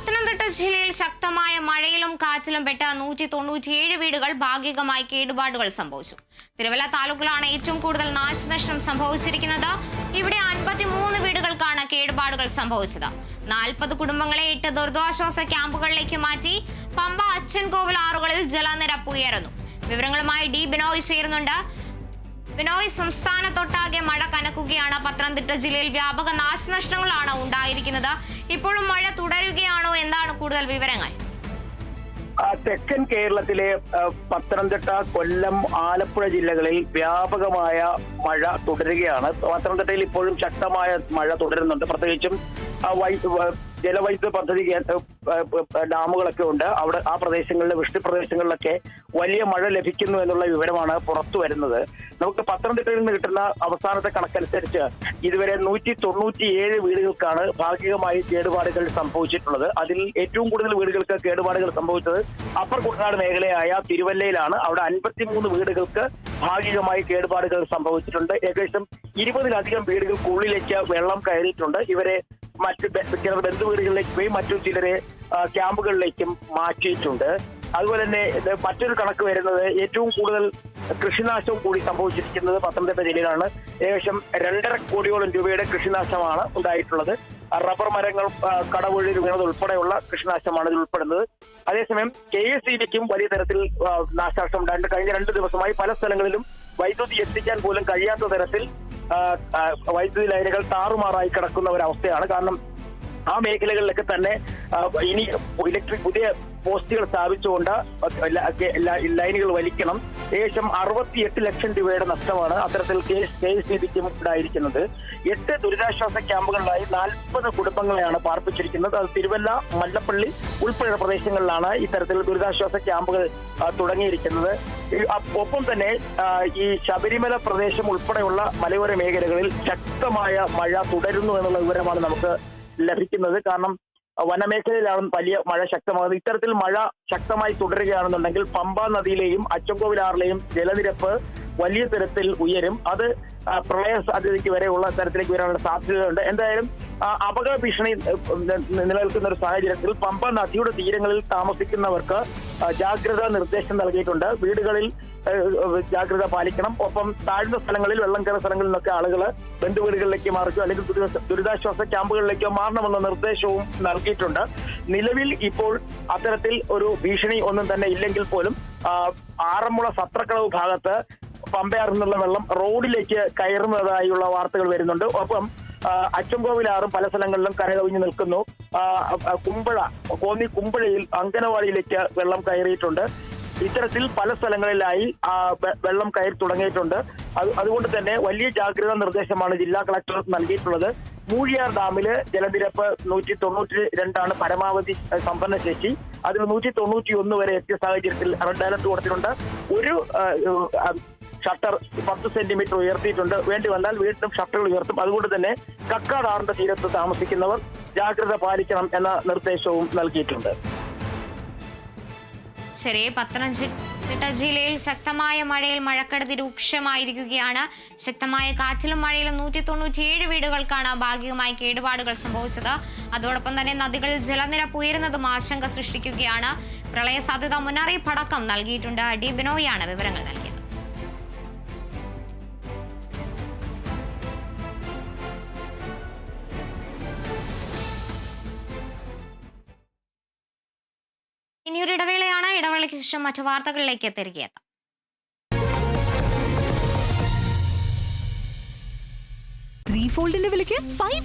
പത്തനംതിട്ട ജില്ലയിൽ ശക്തമായ മഴയിലും കാറ്റിലും പെട്ട 197 വീടുകൾ ഭാഗികമായി കേടുപാടുകൾ സംഭവിച്ചു. തിരുവല്ല താലൂക്കിലാണ് ഏറ്റവും കൂടുതൽ നാശനഷ്ടം സംഭവിച്ചിരിക്കുന്നത്. ഇവിടെ 53 വീടുകൾക്കാണ് കേടുപാടുകൾ സംഭവിച്ചത്. 40 കുടുംബങ്ങളെ 8 ദുരിതാശ്വാസ ക്യാമ്പുകളിലേക്ക് മാറ്റി. പമ്പ, അച്ചൻകോവിൽ ആറുകളിൽ ജലനിരപ്പ് ഉയരുന്നു. വിവരങ്ങളുമായി ഡി ബിനോയ് ചേരുന്നുണ്ട്. ബിനോയ്, സംസ്ഥാനത്തൊട്ടാകെ മഴ കനക്കുകയാണ്. പത്തനംതിട്ട ജില്ലയിൽ വ്യാപക നാശനഷ്ടങ്ങളാണ് ഉണ്ടായിരിക്കുന്നത്. ഇപ്പോഴും മഴ തുടരുകയാണോ? എന്താണ് കൂടുതൽ വിവരങ്ങൾ? തെക്കൻ കേരളത്തിലെ പത്തനംതിട്ട, കൊല്ലം, ആലപ്പുഴ ജില്ലകളിൽ വ്യാപകമായ മഴ തുടരുകയാണ്. പത്തനംതിട്ടയിൽ ഇപ്പോഴും ശക്തമായ മഴ തുടരുന്നുണ്ട്. പ്രത്യേകിച്ചും ജലവൈദ്യുത പദ്ധതി ഡാമുകളൊക്കെ ഉണ്ട്. അവിടെ ആ പ്രദേശങ്ങളിലെ വൃഷ്ടി പ്രദേശങ്ങളിലൊക്കെ വലിയ മഴ ലഭിക്കുന്നു എന്നുള്ള വിവരമാണ് പുറത്തു വരുന്നത്. നമുക്ക് പത്തനംതിട്ടയിൽ നിന്ന് കിട്ടുന്ന അവസാനത്തെ കണക്കനുസരിച്ച് ഇതുവരെ 197 വീടുകൾക്കാണ് ഭാഗികമായി കേടുപാടുകൾ സംഭവിച്ചിട്ടുള്ളത്. അതിൽ ഏറ്റവും കൂടുതൽ വീടുകൾക്ക് കേടുപാടുകൾ സംഭവിച്ചത് അപ്പർ കുട്ടനാട് മേഖലയായ തിരുവല്ലയിലാണ്. അവിടെ 53 വീടുകൾക്ക് ഭാഗികമായി കേടുപാടുകൾ സംഭവിച്ചിട്ടുണ്ട്. ഏകദേശം 20-ലധികം വീടുകൾക്കുള്ളിലേക്ക് വെള്ളം കയറിയിട്ടുണ്ട്. ഇവരെ ചിലർ ബന്ധുവീടുകളിലേക്ക് പോയി, മറ്റു ചിലരെ ക്യാമ്പുകളിലേക്കും മാറ്റിയിട്ടുണ്ട്. അതുപോലെ തന്നെ മറ്റൊരു കണക്ക് വരുന്നത് ഏറ്റവും കൂടുതൽ കൃഷിനാശവും കൂടി സംഭവിച്ചിരിക്കുന്നത് പത്തനംതിട്ട ജില്ലയിലാണ്. ഏകദേശം 2.5 കോടിയോളം രൂപയുടെ കൃഷിനാശമാണ് ഉണ്ടായിട്ടുള്ളത്. റബ്ബർ മരങ്ങൾ കടവൊഴി വീണത് ഉൾപ്പെടെയുള്ള കൃഷിനാശമാണ് ഇതിൽ ഉൾപ്പെടുന്നത്. അതേസമയം KSEBിക്കും വലിയ തരത്തിൽ നാശനഷ്ടം ഉണ്ടായിട്ടുണ്ട്. കഴിഞ്ഞ 2 ദിവസമായി പല സ്ഥലങ്ങളിലും വൈദ്യുതി എത്തിക്കാൻ പോലും കഴിയാത്ത തരത്തിൽ വൈദ്യുതി ലൈനുകൾ താറുമാറായി കിടക്കുന്ന ഒരവസ്ഥയാണ്. കാരണം ആ മേഖലകളിലൊക്കെ തന്നെ ഇനി പുതിയ പോസ്റ്റുകൾ സ്ഥാപിച്ചുകൊണ്ട് ലൈനുകൾ വലിക്കണം. ഏകദേശം 68 ലക്ഷം രൂപയുടെ നഷ്ടമാണ് അത്തരത്തിൽ KSEBിക്കും ഉണ്ടായിരിക്കുന്നത്. 8 ദുരിതാശ്വാസ ക്യാമ്പുകളിലായി 40 കുടുംബങ്ങളെയാണ് പാർപ്പിച്ചിരിക്കുന്നത്. അത് തിരുവല്ല, മല്ലപ്പള്ളി ഉൾപ്പെടെയുള്ള പ്രദേശങ്ങളിലാണ് ഇത്തരത്തിൽ ദുരിതാശ്വാസ ക്യാമ്പുകൾ തുടങ്ങിയിരിക്കുന്നത്. ഒപ്പം തന്നെ ഈ ശബരിമല പ്രദേശം ഉൾപ്പെടെയുള്ള മലയോര മേഖലകളിൽ ശക്തമായ മഴ തുടരുന്നു എന്നുള്ള വിവരമാണ് നമുക്ക് ലഭിക്കുന്നത്. കാരണം വനമേഖലയിലാണ് വലിയ മഴ ശക്തമാകുന്നത്. ഇത്തരത്തിൽ മഴ ശക്തമായി തുടരുകയാണെന്നുണ്ടെങ്കിൽ പമ്പ നദിയിലെയും അച്ചൻകോവിലാറിലെയും ജലനിരപ്പ് വലിയ തരത്തിൽ ഉയരും. അത് പ്രളയ സാധ്യതയ്ക്ക് വരെയുള്ള തരത്തിലേക്ക് വരാനുള്ള സാധ്യതയുണ്ട്. എന്തായാലും അപകട ഭീഷണി നിലനിൽക്കുന്ന ഒരു സാഹചര്യത്തിൽ പമ്പ നദിയുടെ തീരങ്ങളിൽ താമസിക്കുന്നവർക്ക് ജാഗ്രതാ നിർദ്ദേശം നൽകിയിട്ടുണ്ട്. വീടുകളിൽ ജാഗ്രത പാലിക്കണം. ഒപ്പം താഴ്ന്ന സ്ഥലങ്ങളിൽ, വെള്ളം കയറുന്ന സ്ഥലങ്ങളിൽ നിന്നൊക്കെ ആളുകൾ ബന്ധുവീടുകളിലേക്ക് മാറുകയോ അല്ലെങ്കിൽ ദുരിതാശ്വാസ ക്യാമ്പുകളിലേക്കോ മാറണമെന്ന നിർദ്ദേശവും നൽകിയിട്ടുണ്ട്. നിലവിൽ ഇപ്പോൾ അത്തരത്തിൽ ഒരു ഭീഷണി ഒന്നും തന്നെ ഇല്ലെങ്കിൽ പോലും ആറന്മുള സത്രക്കടവ് ഭാഗത്ത് പമ്പയാറിൽ നിന്നുള്ള വെള്ളം റോഡിലേക്ക് കയറുന്നതായുള്ള വാർത്തകൾ വരുന്നുണ്ട്. ഒപ്പം അച്ചൻകോവിലാറും പല സ്ഥലങ്ങളിലും കരകവിഞ്ഞു നിൽക്കുന്നു. കുമ്പഴയിൽ അങ്കനവാടിയിലേക്ക് വെള്ളം കയറിയിട്ടുണ്ട്. ഇത്തരത്തിൽ പല സ്ഥലങ്ങളിലായി വെള്ളം കയറി തുടങ്ങിയിട്ടുണ്ട്. അതുകൊണ്ട് തന്നെ വലിയ ജാഗ്രതാ നിർദ്ദേശമാണ് ജില്ലാ കളക്ടർ നൽകിയിട്ടുള്ളത്. മൂഴിയാർ ഡാമില് ജലനിരപ്പ് 192 പരമാവധി സംഭരണ ശേഷി. അതിൽ 191 വരെ എത്തിയ സാഹചര്യത്തിൽ റെഡ് അലർട്ട് കൊടുത്തിട്ടുണ്ട്. ഒരു ഷട്ടർ 10 സെന്റിമീറ്റർ ഉയർത്തിയിട്ടുണ്ട്. വേണ്ടി വന്നാൽ വീണ്ടും ഷട്ടറുകൾ ഉയർത്തും. അതുകൊണ്ട് തന്നെ കക്കാടാറിന്റെ തീരത്ത് താമസിക്കുന്നവർ ജാഗ്രത പാലിക്കണം എന്ന നിർദ്ദേശവും നൽകിയിട്ടുണ്ട്. ശരി, പത്തനംതിട്ട ജില്ലയിൽ ശക്തമായ മഴയിൽ മഴക്കെടുതി രൂക്ഷമായിരിക്കുകയാണ്. ശക്തമായ കാറ്റിലും മഴയിലും 197 വീടുകൾക്കാണ് ഭാഗികമായി കേടുപാടുകൾ സംഭവിച്ചത്. അതോടൊപ്പം തന്നെ നദികളിൽ ജലനിരപ്പ് ഉയരുന്നതും ആശങ്ക സൃഷ്ടിക്കുകയാണ്. പ്രളയ സാധ്യത മുന്നറിയിപ്പ് അടക്കം നൽകിയിട്ടുണ്ട്. ഡി ബിനോയാണ് വിവരങ്ങൾ നൽകിയത്. ഇനിയൊരു ഇടവേളയാണ്. ഇടവേളയ്ക്ക് ശേഷം മറ്റു വാർത്തകളിലേക്ക് തിരികെ എത്താം. ത്രീ ഫോൾഡിന്റെ വിലയ്ക്ക് 5